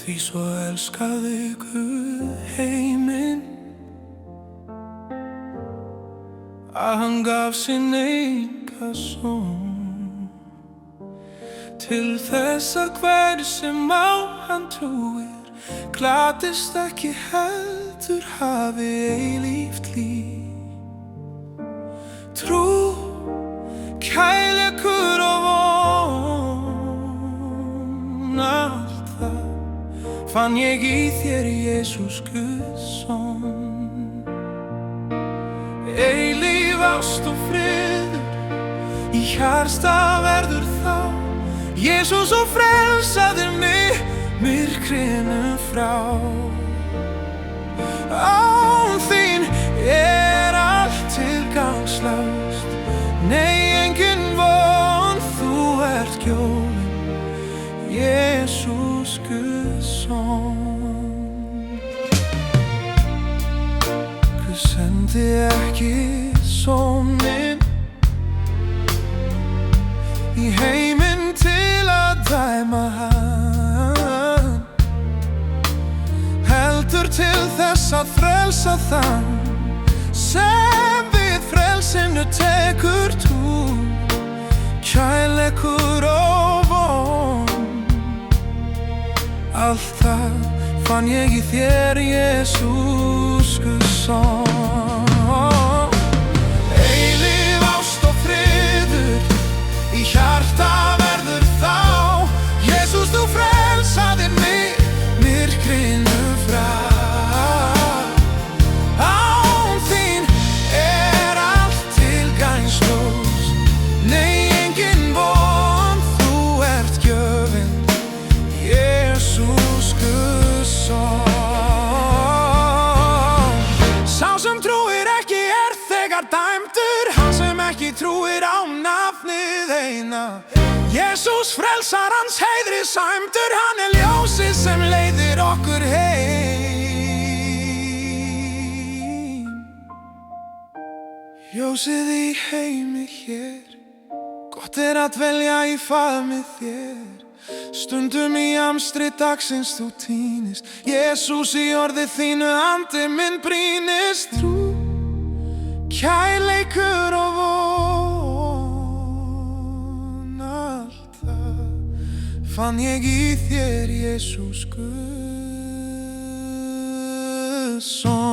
Því svo elskaði Guð heiminn að hann gaf sinn einkason, til þess að hver sem á hann trúir glatist ekki heldur hafi eilíft líf. Trú, kærleikur og von, allt það fann ég í þér, Jesús Guðs son. Eilíf ást og friður í hjarta verður þá, Jesús, og frelsaðir mig myrkrinu frá. Án þín allt tilgangslaust, nei, engin von, þú ert gjófin, Jesús Guðs son. Guð sendi ekki soninn í heiminn til að dæma hann, heldur til þess að frelsa þann sem við frelsinu tekur trú. Kærleikur og von, allt það fann ég í þér, Jesús Guðs son. Eilíf ást og friður í hjarta verður þá, Jesús, þú frelsaðir mig myrkrinu frá. Án þín allt tilgangslaust, nei, engin von, þú ert gjöfin, Jesús Guðs son. Sá sem trúir ekki þegar dæmdur, hann sem ekki trúir á nafnið eina, Jesús frelsarans heiðri sæmdur, hann ljósið sem leiðir okkur heim. Ljósið í heimi hér, gott að dvelja í faðmi þér. Stundum í amstri dagsins þú týnist, Jesús, í orði þínu andi minn brýnist. Trú, kærleikur og von, allt það fann ég í þér, Jesús Guðs son.